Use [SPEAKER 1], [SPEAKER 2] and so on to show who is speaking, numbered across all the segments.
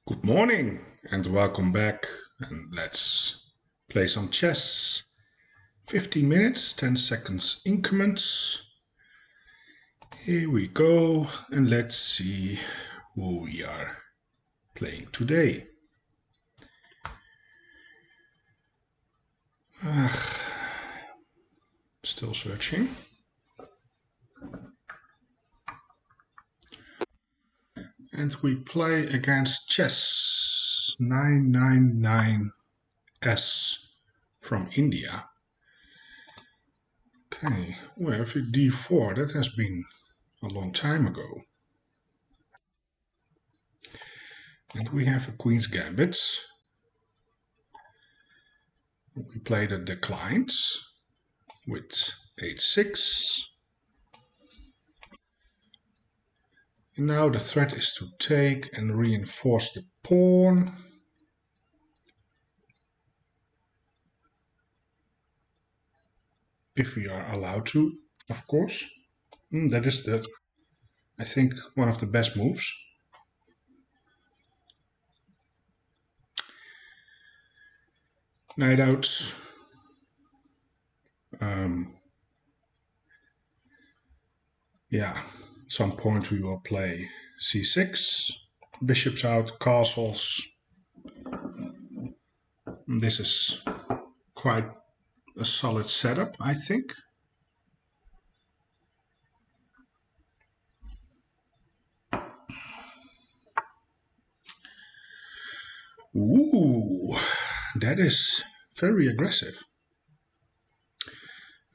[SPEAKER 1] Good morning and welcome back, and let's play some chess. 15 minutes, 10 seconds increments. Here we go, and let's see who we are playing today. Still searching. And we play against Chess 999S from India. Okay, we have a d4. That has been a long time ago. And we have a Queen's Gambit. We play the declines with h6. And now the threat is to take and reinforce the pawn. If we are allowed to, of course. That is I think, one of the best moves. Knight out. Yeah, at some point we will play c6. Bishops out, castles. This is quite a solid setup, I think. Ooh, that is very aggressive.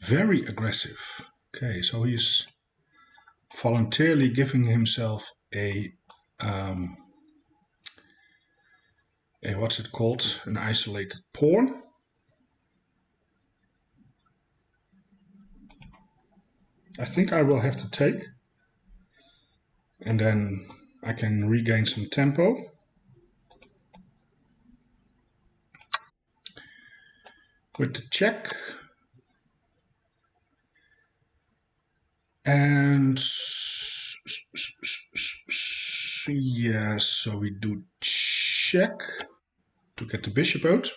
[SPEAKER 1] Very aggressive. Okay, so he's voluntarily giving himself a what's it called? An isolated pawn. I think I will have to take. And then I can regain some tempo. With the check. And yes, so we do check to get the bishop out.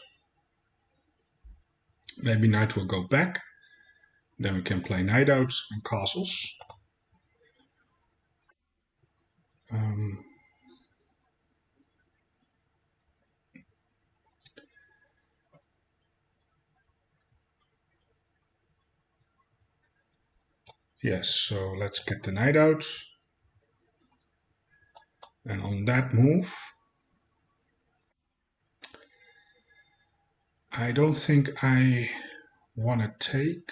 [SPEAKER 1] Maybe knight will go back. Then we can play knight out and castles. Yes, so let's get the knight out. And on that move, I don't think I want to take.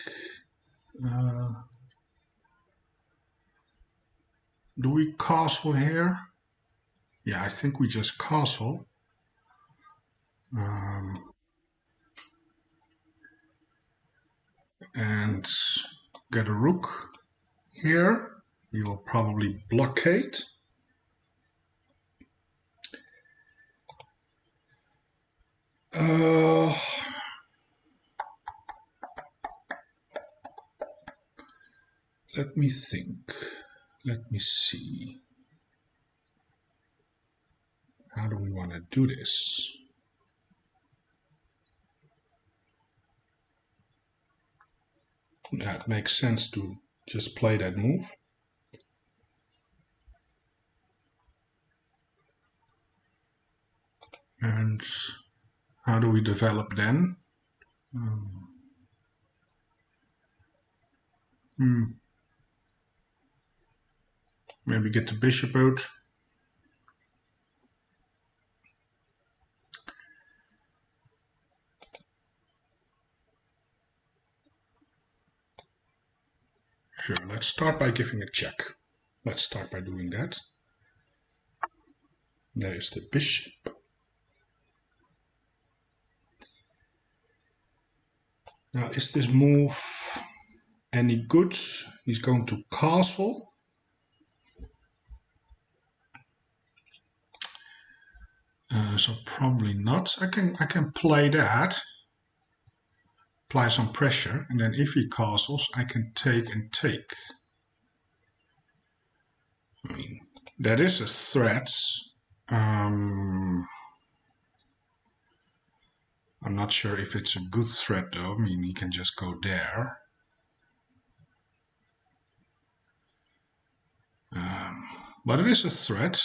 [SPEAKER 1] Do we castle here? Yeah, I think we just castle. And get a rook here. He will probably blockade. Let me think. Let me see. How do we want to do this? Yeah, it makes sense to just play that move. And how do we develop then? Maybe get the bishop out. Sure, let's start by giving a check. Let's start by doing that. There is the bishop. Now, is this move any good? He's going to castle. So probably not. I can play that. Apply some pressure, and then if he castles, I can take and take. I mean, that is a threat. I'm not sure if it's a good threat though. I mean, he can just go there. But it is a threat.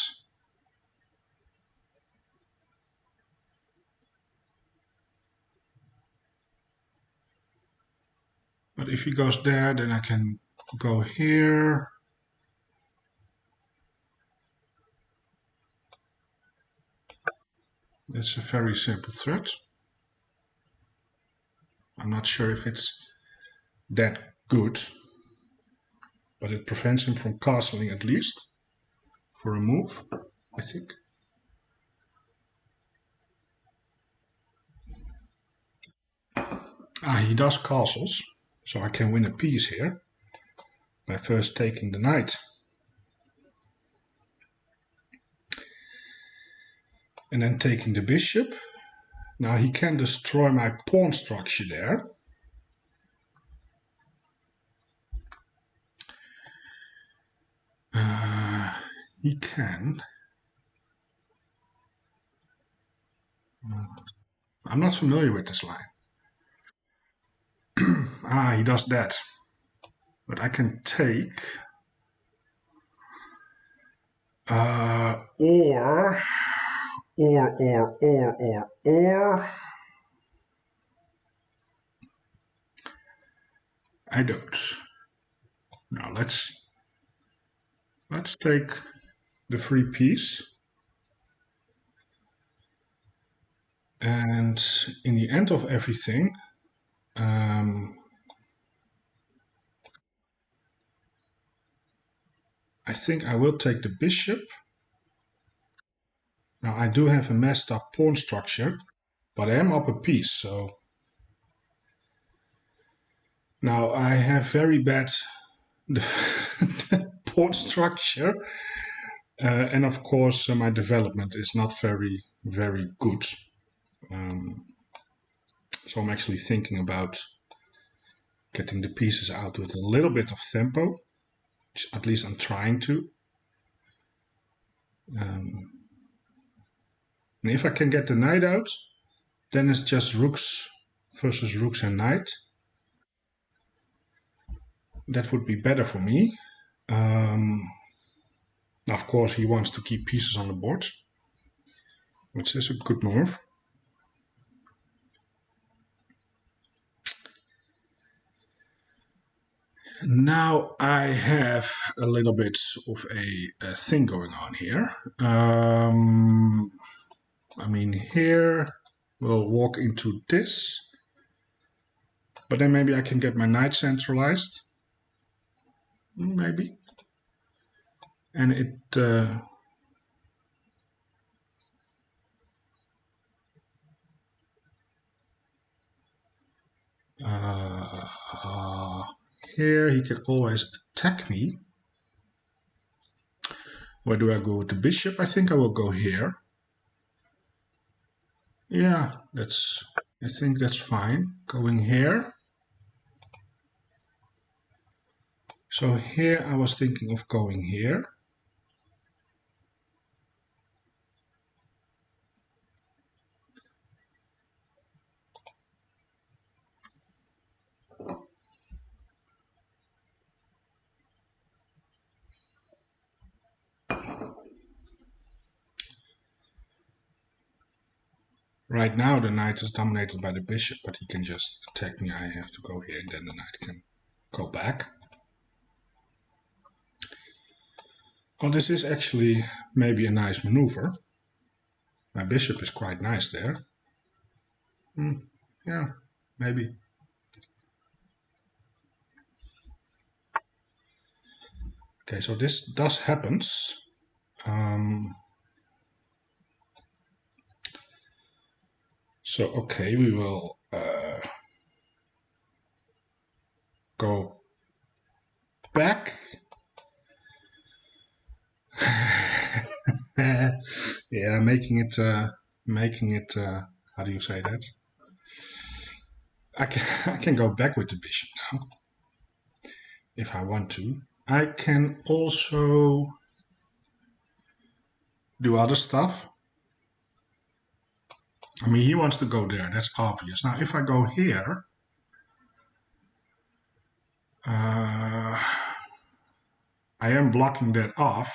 [SPEAKER 1] But if he goes there, then I can go here. It's a very simple threat. I'm not sure if it's that good, but it prevents him from castling at least for a move, I think. He does castles, so I can win a piece here by first taking the knight. And then taking the bishop. Now he can destroy my pawn structure there. He can. I'm not familiar with this line. He does that. But I can take. Or. I don't. Now let's take the free piece. And in the end of everything, I think I will take the bishop. Now I do have a messed up pawn structure, but I am up a piece, so now I have very bad pawn structure, and of course my development is not very good. So I'm actually thinking about getting the pieces out with a little bit of tempo, which at least I'm trying to. And if I can get the knight out, then it's just rooks versus rooks and knight. That would be better for me. Of course, he wants to keep pieces on the board, which is a good move. Now I have a little bit of a thing going on here. I mean, here we'll walk into this, but then maybe I can get my knight centralized. Maybe. And it... here he can always attack me. Where do I go with the bishop? I think I will go here. Yeah, I think that's fine. Going here. So here I was thinking of going here. Right now the knight is dominated by the bishop, but he can just attack me. I have to go here, and then the knight can go back. Well, this is actually maybe a nice maneuver. My bishop is quite nice there. Yeah, maybe. Okay, so this does happens. So, okay, we will go back. Yeah, making it, how do you say that? I can go back with the bishop now, if I want to. I can also do other stuff. I mean, he wants to go there, that's obvious. Now, if I go here, I am blocking that off,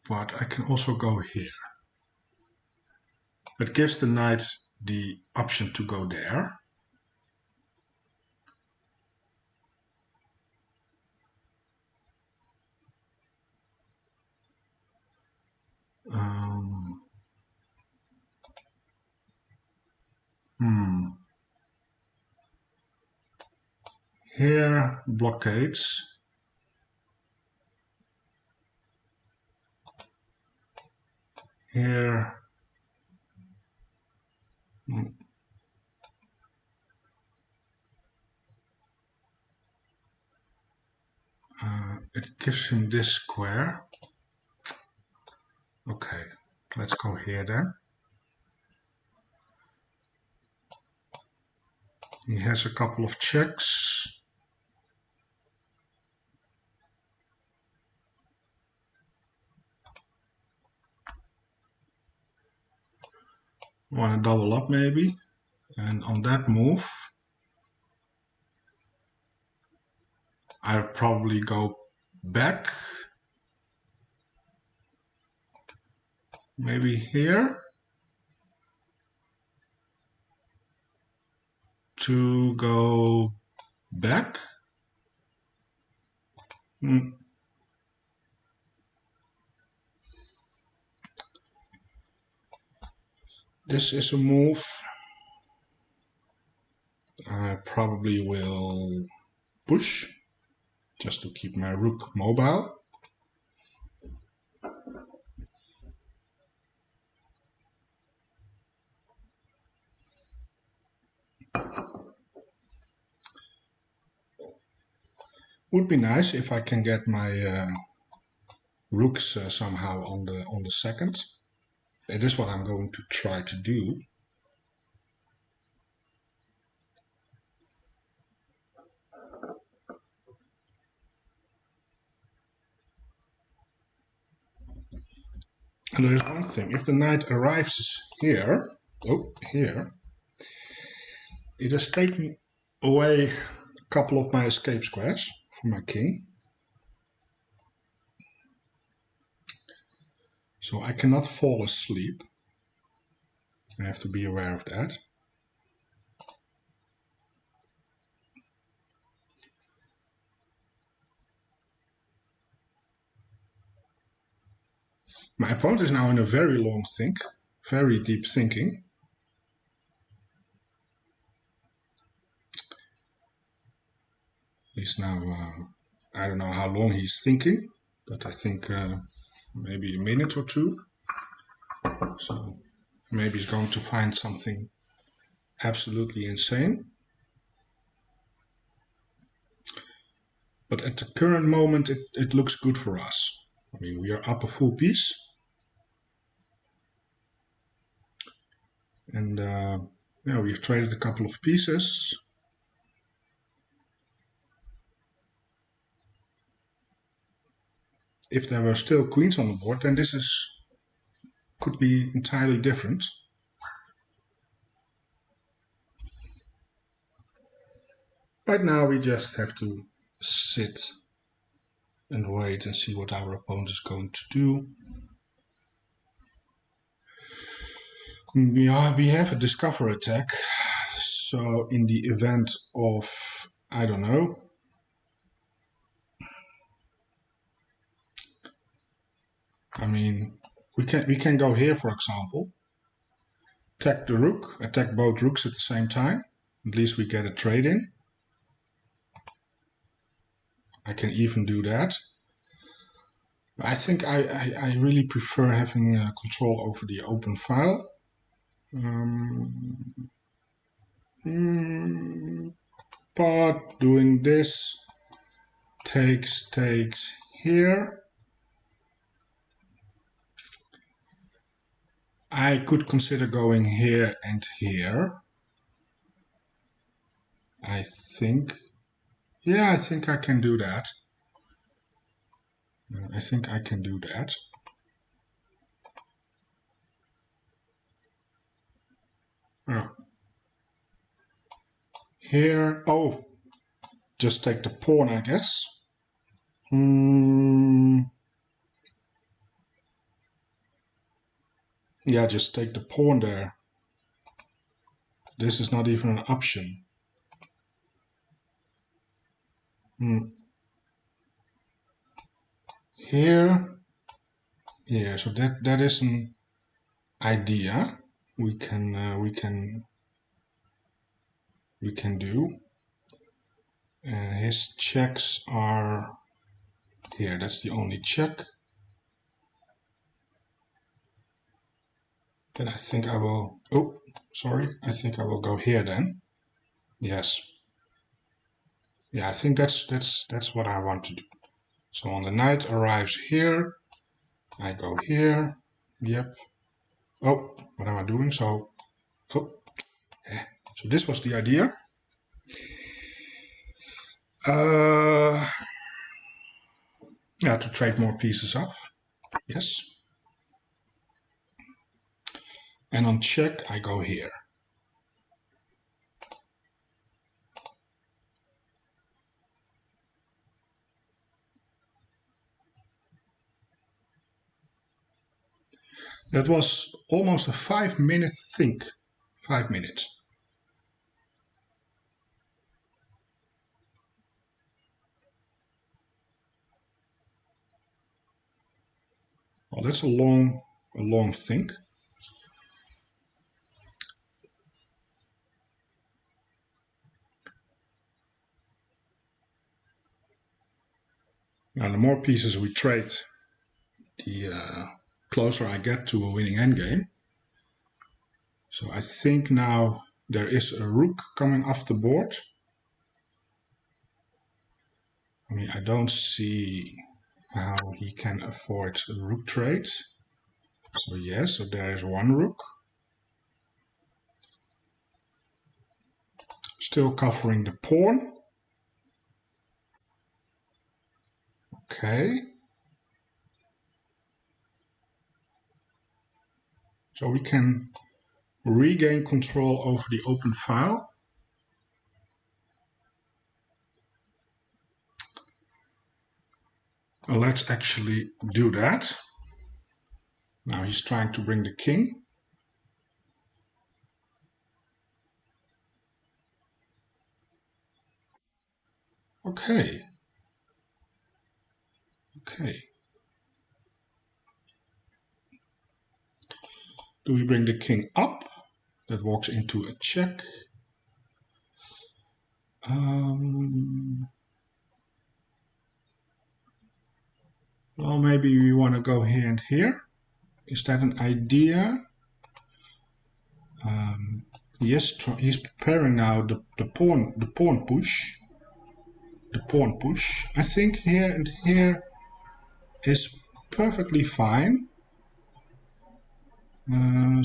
[SPEAKER 1] but I can also go here. It gives the knight the option to go there. Here, blockades. Here, it gives him this square. Okay, let's go here then. He has a couple of checks. Want to double up maybe. And on that move, I'll probably go back. Maybe here. To go back. This is a move. I probably will push just to keep my rook mobile. Would be nice if I can get my rooks somehow on the second. It is what I'm going to try to do. And there is one thing, if the knight arrives here, here, it has taken away a couple of my escape squares for my king. So I cannot fall asleep. I have to be aware of that. My opponent is now in a very long think, very deep thinking. He's now, I don't know how long he's thinking, but I think maybe a minute or two. So maybe he's going to find something absolutely insane. But at the current moment, it looks good for us. I mean, we are up a full piece. And yeah, we've traded a couple of pieces. If there were still queens on the board, then this could be entirely different. Right now we just have to sit and wait and see what our opponent is going to do. We have a discover attack, so in the event of, I don't know, I mean, we can go here, for example, attack the rook, attack both rooks at the same time. At least we get a trade in. I can even do that. I think I really prefer having control over the open file. But doing this takes here. I could consider going here and here. I think, yeah, I think I can do that. I think I can do that. Here, oh, just take the pawn, I guess. Yeah, just take the pawn there. This is not even an option. Here, so that is an idea we can do. And his checks are here. That's the only check. Then I think I will. Oh, sorry. I think I will go here then. Yes. Yeah, I think that's what I want to do. So on the knight arrives here. I go here. Yep. Oh, what am I doing? So, oh, so this was the idea. Yeah, to trade more pieces off. Yes. And on check, I go here. That was almost a 5-minute think. 5 minutes. Well, that's a long think. Now, the more pieces we trade, the closer I get to a winning endgame. So I think now there is a rook coming off the board. I mean, I don't see how he can avoid a rook trade. So yes, so there is one rook. Still covering the pawn. Okay. So we can regain control over the open file. Well, let's actually do that. Now he's trying to bring the king. Okay. Okay. Do we bring the king up? That walks into a check. Well, maybe we want to go here and here. Is that an idea? Yes, he's preparing now the pawn push. The pawn push. I think here and here is perfectly fine. I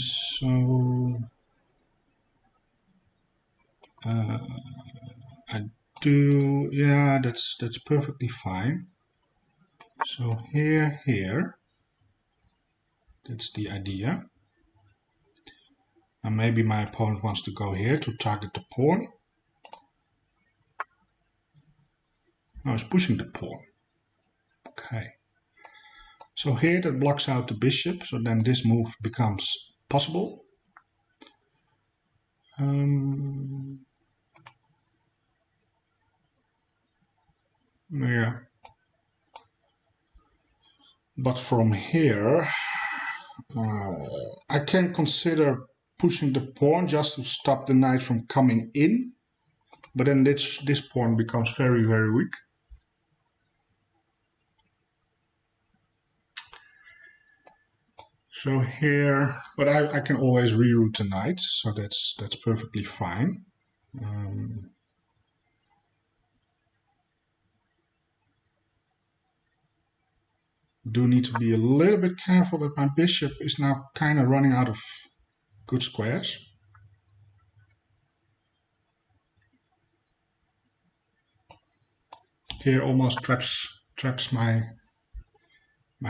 [SPEAKER 1] do, yeah, that's perfectly fine. So here, that's the idea. And maybe my opponent wants to go here to target the pawn. Now he's pushing the pawn. Okay. So here that blocks out the bishop, so then this move becomes possible. Yeah. But from here, I can consider pushing the pawn just to stop the knight from coming in. But then this pawn becomes very, very weak. So here, but I can always reroute the knight, so that's perfectly fine. Do need to be a little bit careful that my bishop is now kind of running out of good squares. Here almost traps my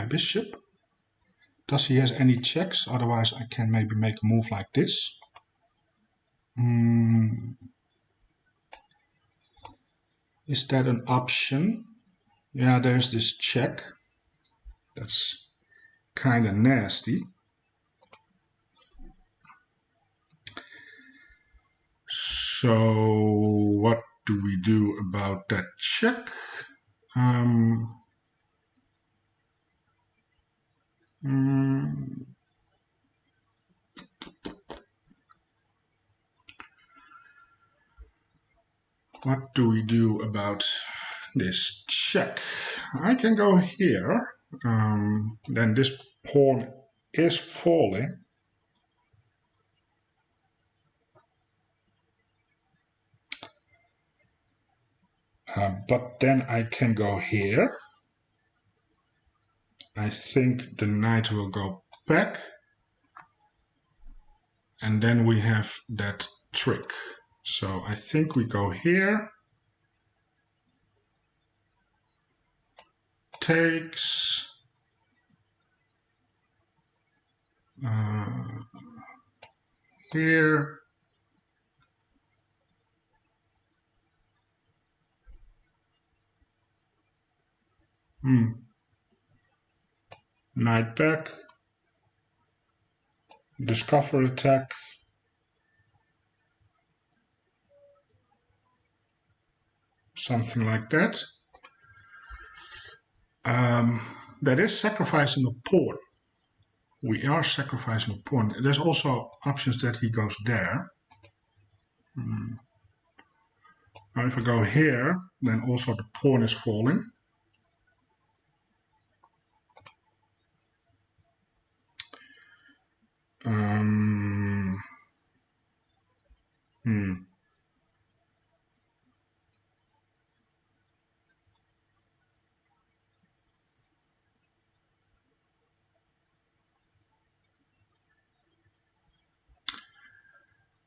[SPEAKER 1] bishop. Does he has any checks? Otherwise I can maybe make a move like this. Is that an option? Yeah, there's this check. That's kind of nasty. So what do we do about that check? What do we do about this check? I can go here. Then this pawn is falling. But then I can go here. I think the knight will go back. And then we have that trick. So I think we go here. Takes. Here. Knight back. Discover attack. Something like that. That is sacrificing a pawn. We are sacrificing a pawn. There's also options that he goes there. Now if I go here, then also the pawn is falling.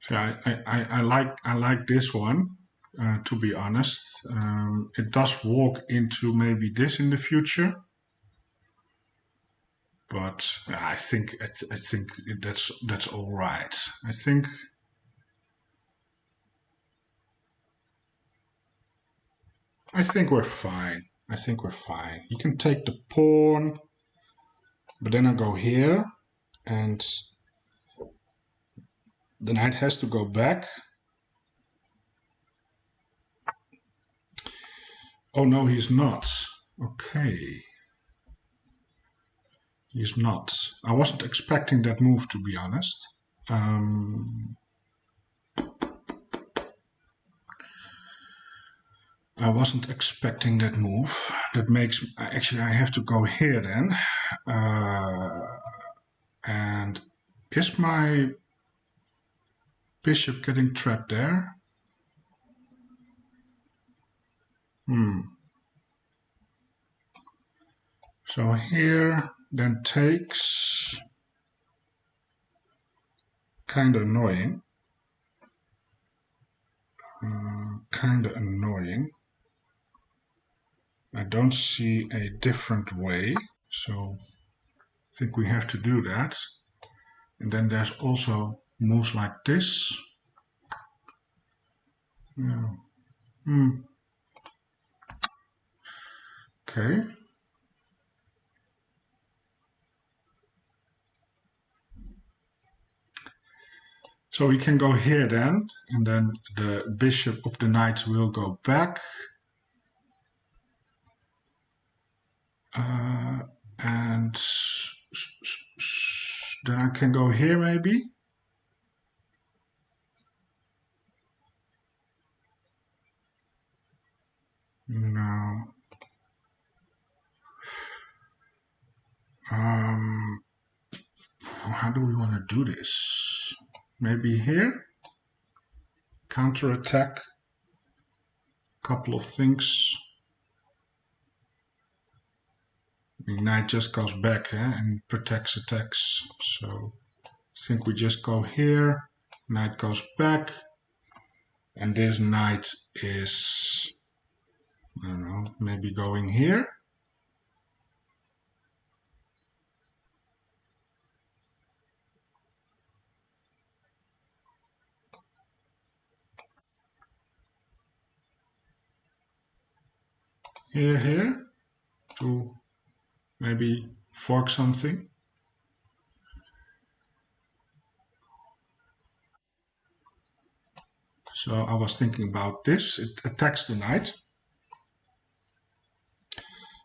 [SPEAKER 1] So I like this one, to be honest. It does walk into maybe this in the future, but I think that's all right. I think we're fine. I think we're fine. You can take the pawn, but then I go here, and the knight has to go back. Oh no, he's not. Okay. He's not. I wasn't expecting that move, to be honest. I wasn't expecting that move. That makes... Actually, I have to go here then. And is my bishop getting trapped there? So here, then takes. Kind of annoying. I don't see a different way, so I think we have to do that. And then there's also moves like this. Yeah. Okay. So we can go here then, and then the bishop of the knight will go back. And then I can go here maybe. No. How do we want to do this? Maybe here? Counter-attack. Couple of things. The knight just goes back and protects attacks. So I think we just go here. Knight goes back. And this knight is, I don't know, maybe going here. here to maybe fork something. So I was thinking about this. It attacks the knight.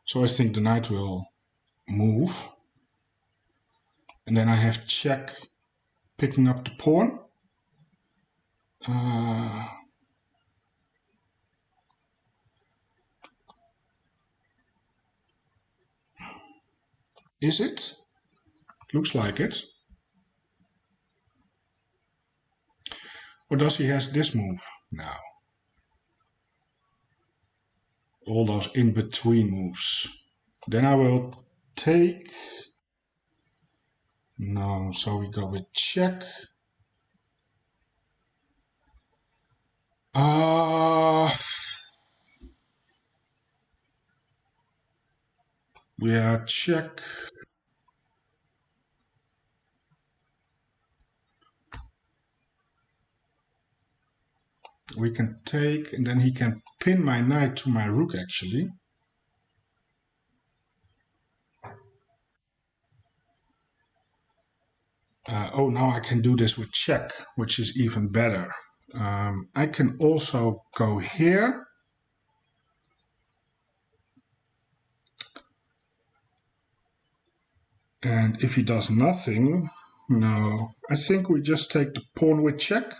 [SPEAKER 1] So I think the knight will move. And then I have check picking up the pawn. Is it? Looks like it. Or does he has this move now? All those in-between moves. Then I will take. No, so we go with check. Yeah, check. We can take, and then he can pin my knight to my rook actually. Oh, now I can do this with check, which is even better. I can also go here. And if he does nothing, no, I think we just take the pawn with check.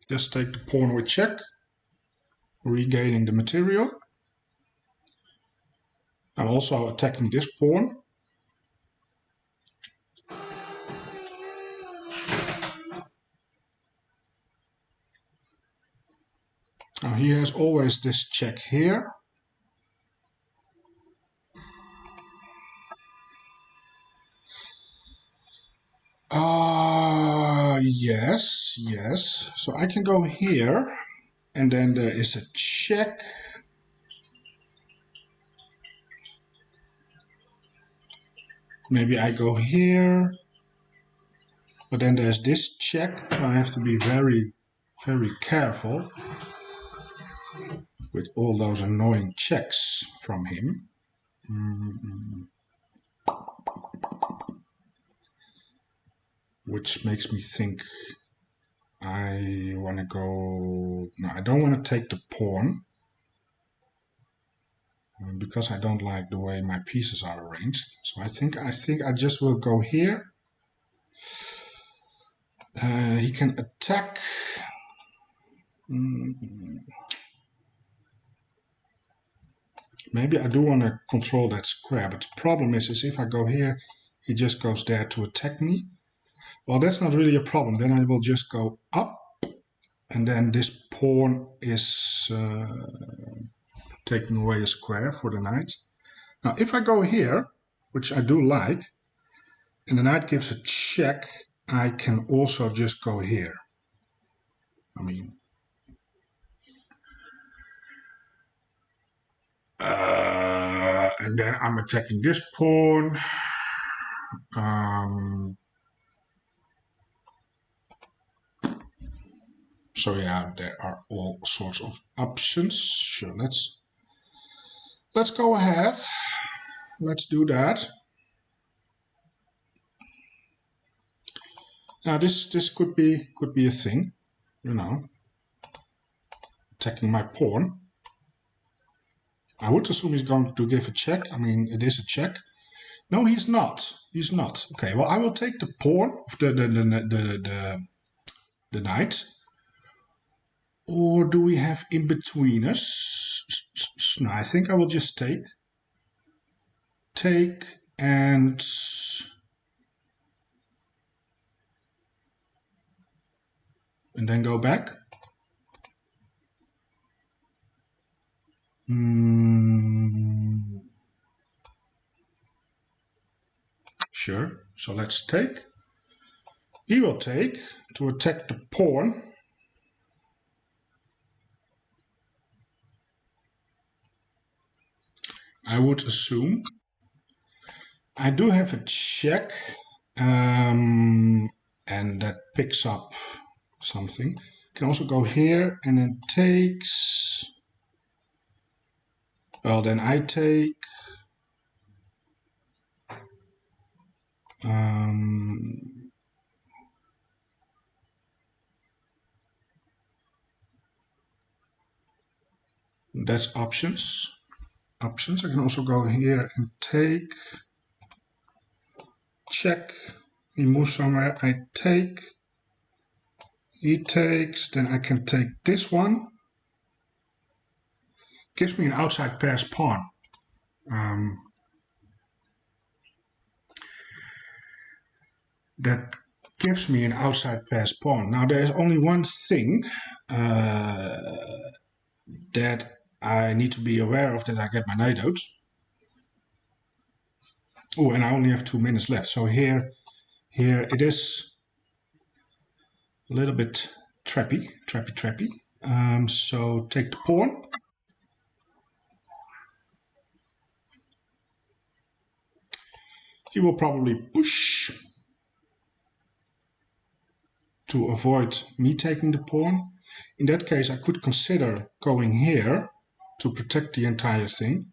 [SPEAKER 1] Just take the pawn with check, regaining the material. I'm also attacking this pawn. Now he has always this check here. Yes, yes. So I can go here, and then there is a check. Maybe I go here, but then there's this check. So I have to be very, very careful with all those annoying checks from him. Which makes me think I want to go. No, I don't want to take the pawn because I don't like the way my pieces are arranged. So I think I just will go here. He can attack. Maybe I do want to control that square, but the problem is if I go here, he just goes there to attack me. Well, that's not really a problem. Then I will just go up, and then this pawn is taking away a square for the knight. Now, if I go here, which I do like, and the knight gives a check, I can also just go here. I mean, and then I'm attacking this pawn. So yeah, there are all sorts of options. Sure, let's go ahead. Let's do that. Now this could be a thing, you know, attacking my pawn. I would assume he's going to give a check. I mean, it is a check. No, he's not. He's not. Okay, well, I will take the pawn of the knight. Or do we have in between us? No, I think I will just take, and then go back. Sure. So let's take. He will take to attack the pawn. I would assume I do have a check, and that picks up something. Can also go here and then takes. Well, then I take. That's options. Options. I can also go here and take. Check. He moves somewhere. I take. He takes. Then I can take this one. Gives me an outside pass pawn. That gives me an outside pass pawn. Now there's only one thing that I need to be aware of, that I get my knight out. Oh, and I only have 2 minutes left. So here it is a little bit trappy. So take the pawn. He will probably push to avoid me taking the pawn. In that case, I could consider going here to protect the entire thing.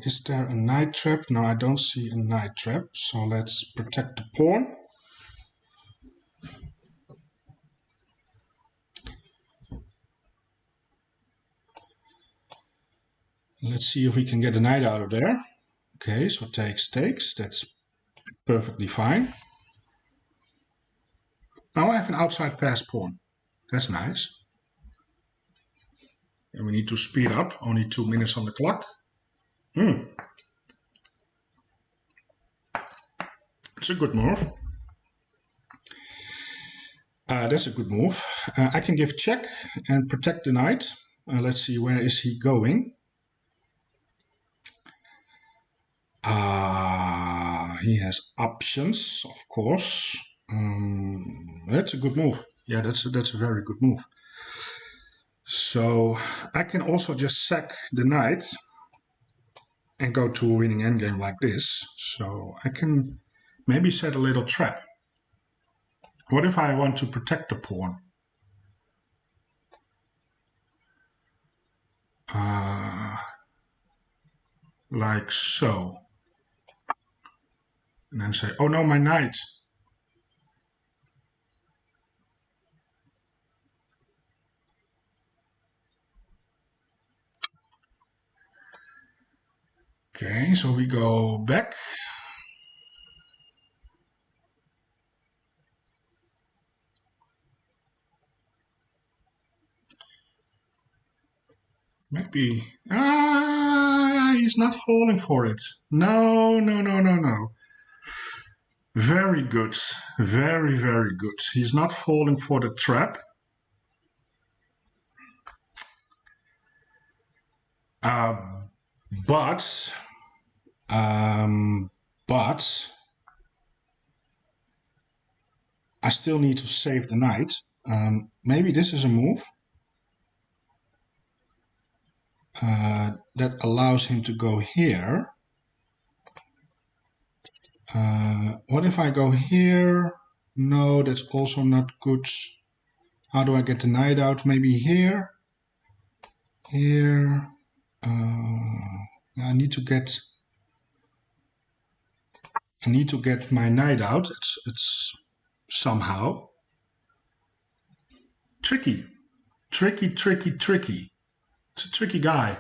[SPEAKER 1] Is there a knight trap? No, I don't see a knight trap. So let's protect the pawn. Let's see if we can get a knight out of there. Okay, so takes. That's perfectly fine. Now I have an outside pass pawn. That's nice. And we need to speed up. Only 2 minutes on the clock. It's a good move. That's a good move. I can give check and protect the knight. Let's see, where is he going? He has options, of course. That's a good move. Yeah, that's a very good move. So I can also just sack the knight and go to a winning endgame like this. So I can maybe set a little trap. What if I want to protect the pawn? Like so. And then say, oh no, my knight. Okay, so we go back. Maybe. He's not falling for it. No. Very good. Very good. He's not falling for the trap. But I still need to save the knight. Maybe this is a move that allows him to go here. What if I go here? No, that's also not good. How do I get the knight out? Maybe here. Here. I need to get my knight out. It's somehow tricky. It's a tricky guy.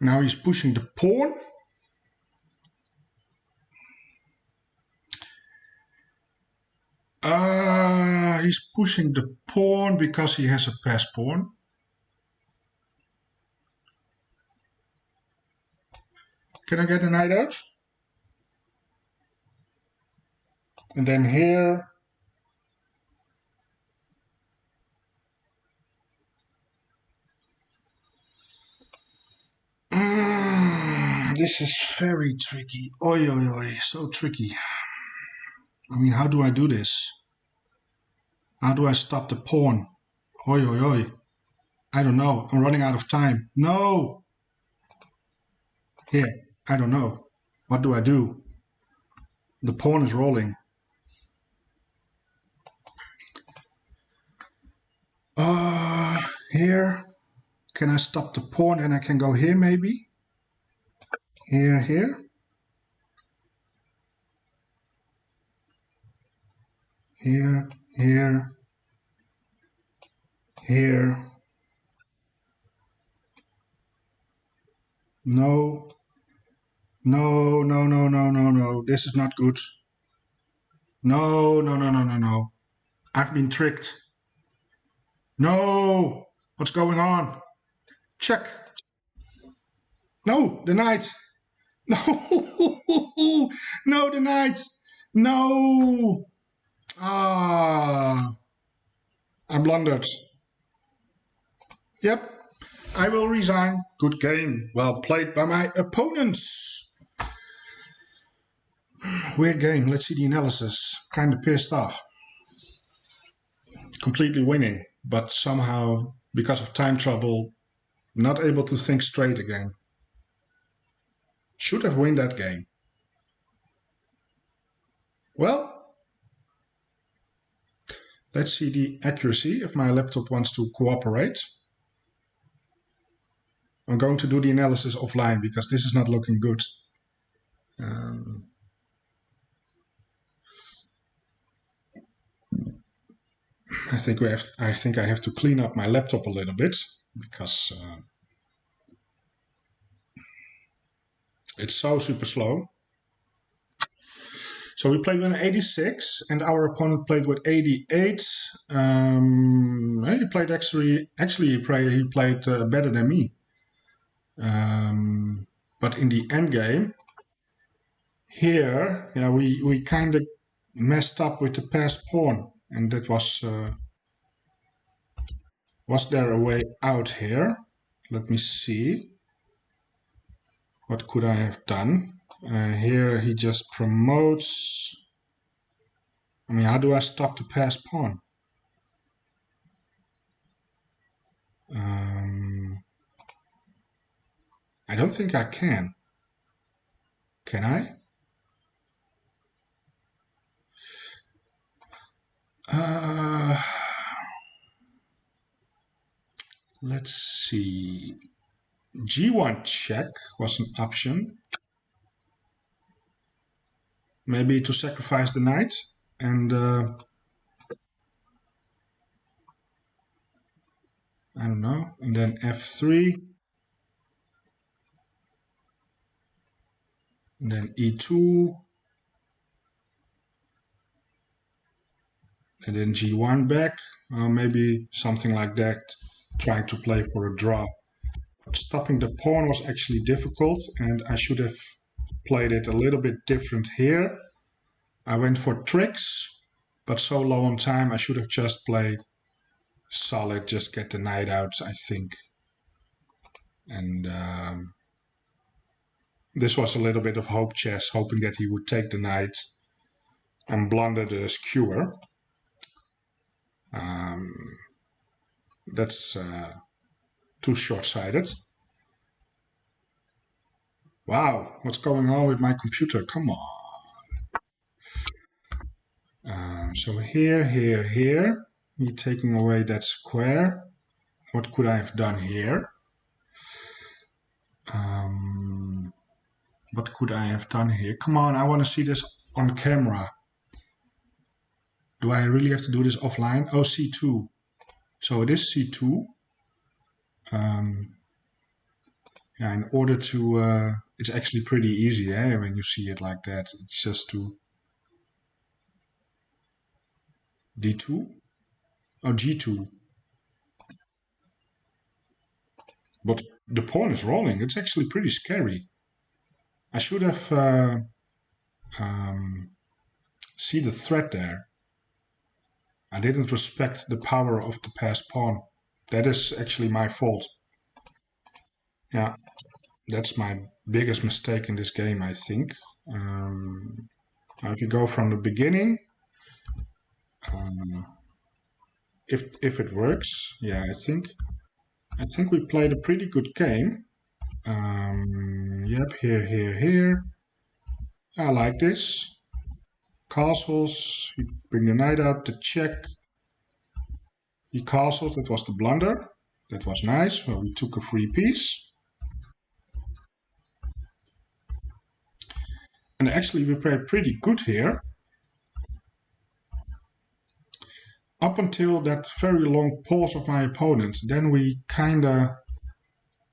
[SPEAKER 1] Now he's pushing the pawn. He's pushing the pawn because he has a pass pawn. Can I get a knight out? And then here. This is very tricky. Oi, so tricky. I mean, how do I do this? How do I stop the pawn? Oi. I don't know. I'm running out of time. No! Here, I don't know. What do I do? The pawn is rolling. Here. Can I stop the pawn and I can go here maybe? Here, here. Here, here, here. No. No, no, no, no, no, no. This is not good. No, no, no, no, no, no. I've been tricked. No! What's going on? Check. No, the knight. No, no, the knight. No. Ah, I blundered. Yep, I will resign. Good game. Well played by my opponents. Weird game. Let's see the analysis. Kind of pissed off. Completely winning, but somehow, because of time trouble, not able to think straight again. Should have won that game. Well, let's see the accuracy if my laptop wants to cooperate. I'm going to do the analysis offline because this is not looking good. I think I have to clean up my laptop a little bit because it's so super slow. So we played with 86, and our opponent played with 88. He played he played better than me. But in the end game, here, yeah, we kind of messed up with the passed pawn, and that was there a way out here? Let me see. What could I have done? Here he just promotes. I mean, how do I stop the passed pawn? I don't think I can. Can I? Let's see. G1 check was an option. Maybe to sacrifice the knight and I don't know. And then F3. And then E2. And then G1 back. Maybe something like that. Trying to play for a draw. But stopping the pawn was actually difficult, and I should have played it a little bit different here. I went for tricks, but so low on time, I should have just played solid, just get the knight out, I think. And this was a little bit of hope chess, hoping that he would take the knight and blunder the skewer. That's too short-sighted. Wow, what's going on with my computer? Come on. So here, he's taking away that square. What could I have done here? What could I have done here? Come on, I want to see this on camera. Do I really have to do this offline? Oh, C2. So it is C2. Yeah, in order to... it's actually pretty easy when you see it like that. It's just to... D2? Oh, G2. But the pawn is rolling. It's actually pretty scary. I should have see the threat there. I didn't respect the power of the passed pawn. That is actually my fault. Yeah, that's my biggest mistake in this game, I think. Now if you go from the beginning, if it works, yeah, I think we played a pretty good game. Yep, here. I like this. Castles. We bring the knight up. The check. He castled. That was the blunder. That was nice. Well, we took a free piece. And actually, we played pretty good here. Up until that very long pause of my opponent. Then we kinda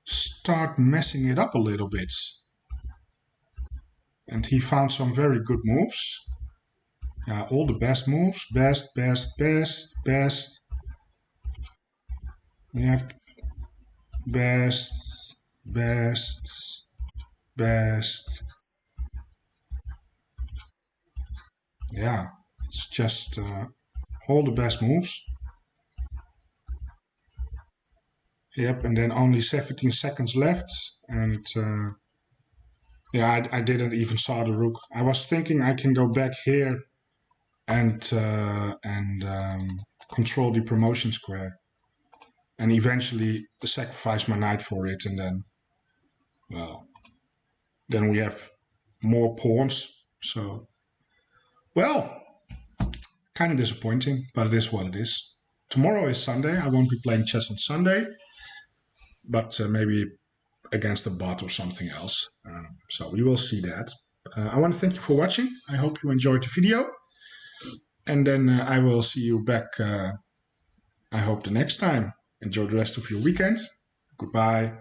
[SPEAKER 1] start messing it up a little bit. And he found some very good moves. All the best moves. Best. Yep. Best. Yeah, it's just all the best moves. Yep, and then only 17 seconds left. And yeah, I didn't even saw the rook. I was thinking I can go back here and control the promotion square. And eventually sacrifice my knight for it. And then, well, then we have more pawns. So, well, kind of disappointing, but it is what it is. Tomorrow is Sunday. I won't be playing chess on Sunday, but maybe against a bot or something else. So we will see that. I want to thank you for watching. I hope you enjoyed the video. And then I will see you back, I hope, the next time. Enjoy the rest of your weekend. Goodbye.